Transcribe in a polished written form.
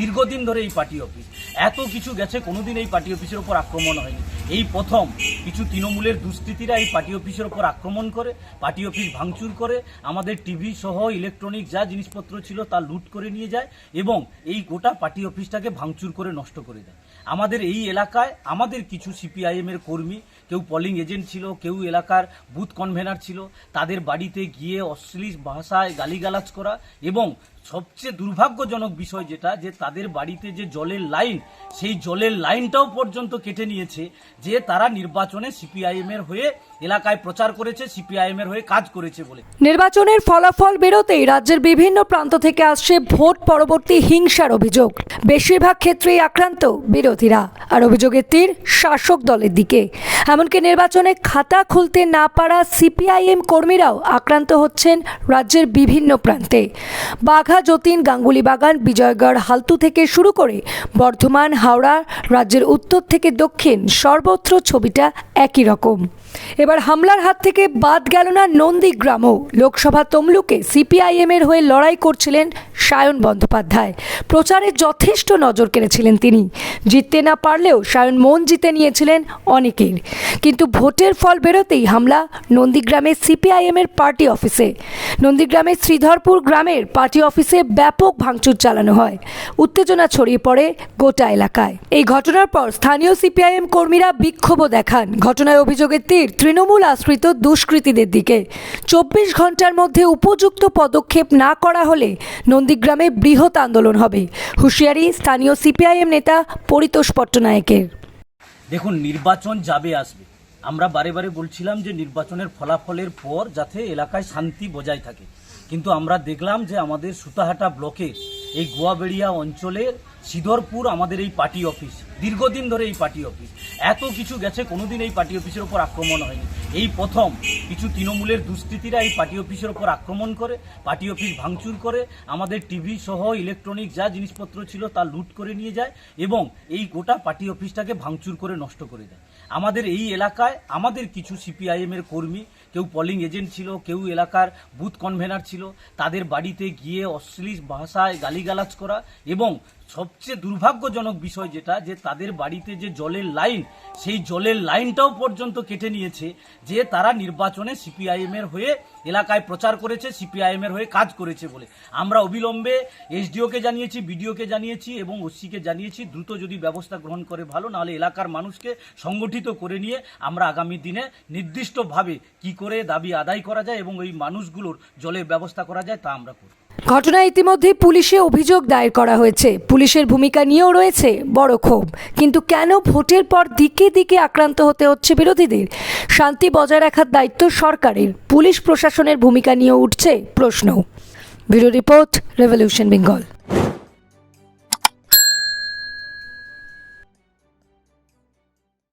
দীর্ঘদিন ধরে এই পার্টি অফিস এত কিছু গেছে, কোনোদিন এই পার্টি অফিসের ওপর আক্রমণ হয়নি। এই প্রথম কিছু তৃণমূলের দুষ্কৃতীরা এই পার্টি অফিসের ওপর আক্রমণ করে, পার্টি অফিস ভাঙচুর করে, আমাদের টিভি সহ ইলেকট্রনিক যা জিনিসপত্র ছিল তা লুট করে নিয়ে যায় এবং এই গোটা পার্টি অফিসটাকে ভাঙচুর করে নষ্ট করে দেয়। আমাদের এই এলাকায় আমাদের কিছু সিপিআইএমের কর্মী, কেউ পলিং এজেন্ট ছিল, কেউ এলাকার বুথ কনভেনার ছিল, তাদের বাড়িতে গিয়ে অশ্লীল ভাষায় গালিগালাজ করা এবং সবচেয়ে দুর্ভাগ্যজনক বিষয় যেটা, যে তাদের বাড়িতে যে জলের লাইন, সেই জলের লাইনটাও পর্যন্ত কেটে নিয়েছে, যে তারা নির্বাচনে সিপিআইএম এর হয়ে এলাকায় প্রচার করেছে, সিপিআইএম এর হয়ে কাজ করেছে বলে। নির্বাচনের ফলাফল বেরোতেই রাজ্যের বিভিন্ন প্রান্ত থেকে আসছে ভোট পরবর্তী হিংসার অভিযোগ। বেশিরভাগ ক্ষেত্রেই আক্রান্ত বিরোধীরা, আর অভিযোগের তীর শাসক দলের দিকে। এমনকি নির্বাচনে খাতা খুলতে না পারা সিপিআইএম কর্মীরাও আক্রান্ত হচ্ছেন রাজ্যের বিভিন্ন প্রান্তে। বাঘা, যতীন, গাঙ্গুলি বাগান, বিজয়গড়, হালতু থেকে শুরু করে বর্ধমান, হাওড়া, রাজ্যের উত্তর থেকে দক্ষিণ সর্বত্র ছবিটা একই রকম। এবার হামলার হাত থেকে বাদ গেল না নন্দীগ্রামও। লোকসভা তমলুকে সিপিআইএম এর হয়ে লড়াই করছিলেন সায়ন বন্দ্যোপাধ্যায়। প্রচারে যথেষ্ট নজর কেড়েছিলেন তিনি। জিততে না পারলেও সায়ন মন জিতে নিয়েছিলেন অনেকের। কিন্তু ভোটের ফল বেরোতেই হামলা নন্দীগ্রামের সিপিআইএম এর পার্টি অফিসে। নন্দীগ্রামের শ্রীধরপুর গ্রামের পার্টি অফিসে ব্যাপক ভাঙচুর চালানো হয়। উত্তেজনা ছড়িয়ে পড়ে গোটা এলাকায়। এই ঘটনার পর স্থানীয় সিপিআইএম কর্মীরা বিক্ষোভও দেখান। ঘটনায় অভিযোগের তীর তৃণমূল আশ্রিত দুষ্কৃতীদের দিকে। 24 ঘন্টার মধ্যে উপযুক্ত পদক্ষেপ না করা হলে নন্দীগ্রামে বৃহৎ আন্দোলন হবে, হুঁশিয়ারি স্থানীয় সিপিআইএম নেতা পরিতোষ পট্টনায়কের। দেখুন, নির্বাচন যাবে আসবে, আমরা বারে বারে বলছিলাম যে নির্বাচনের ফলাফলের পর যাতে এলাকায় শান্তি বজায় থাকে, কিন্তু আমরা দেখলাম যে আমাদের সুতাহাটা ব্লকের এই গোয়াবেড়িয়া অঞ্চলের শ্রীধরপুর আমাদের এই পার্টি অফিস, দীর্ঘদিন ধরে এই পার্টি অফিস এত কিছু গেছে, কোনোদিন এই পার্টি অফিসের ওপর আক্রমণ হয়নি। এই প্রথম কিছু তৃণমূলের দুষ্কৃতীরা এই পার্টি অফিসের ওপর আক্রমণ করে, পার্টি অফিস ভাঙচুর করে, আমাদের টিভি সহ ইলেকট্রনিক যা জিনিসপত্র ছিল তা লুট করে নিয়ে যায় এবং এই গোটা পার্টি অফিসটাকে ভাঙচুর করে নষ্ট করে দেয়। আমাদের এই এলাকায় আমাদের কিছু সিপিআইএম এর কর্মী, কেউ পলিং এজেন্ট ছিল, কেউ এলাকার বুথ কনভেনার ছিল, তাদের বাড়িতে গিয়ে অশ্লীল ভাষায় গালিগালাজ করা এবং সবচেয়ে দুর্ভাগ্যজনক বিষয় যেটা, যে তাদের বাড়িতে যে জলের লাইন, সেই জলের লাইনটাও পর্যন্ত কেটে নিয়েছে, যে তারা নির্বাচনে সিপিআইএম এর হয়ে এলাকায় প্রচার করেছে, সিপিআইএম এর হয়ে কাজ করেছে বলে। আমরা অবিলম্বে এসডিওকে জানিয়েছি, বিডিওকে জানিয়েছি এবং ওসিকে জানিয়েছি, দ্রুত যদি ব্যবস্থা গ্রহণ করে ভালো, নাহলে এলাকার মানুষকে সংগঠিত করে নিয়ে আমরা আগামী দিনে নির্দিষ্টভাবে কি করে দাবি আদায় করা যায় এবং এই মানুষগুলোর জলের ব্যবস্থা করা যায় তা আমরা করব। ঘটনায় ইতিমধ্যে পুলিশে অভিযোগ দায়ের করা হয়েছে। পুলিশের ভূমিকা নিয়েও রয়েছে বড় ক্ষোভ। কিন্তু কেন ভোটের পর দিকে দিকে আক্রান্ত হতে হচ্ছে বিরোধীদের? শান্তি বজায় রাখার দায়িত্ব সরকারের, পুলিশ প্রশাসনের ভূমিকা নিয়েও উঠছে প্রশ্ন। Bureau report, revolution Bengal.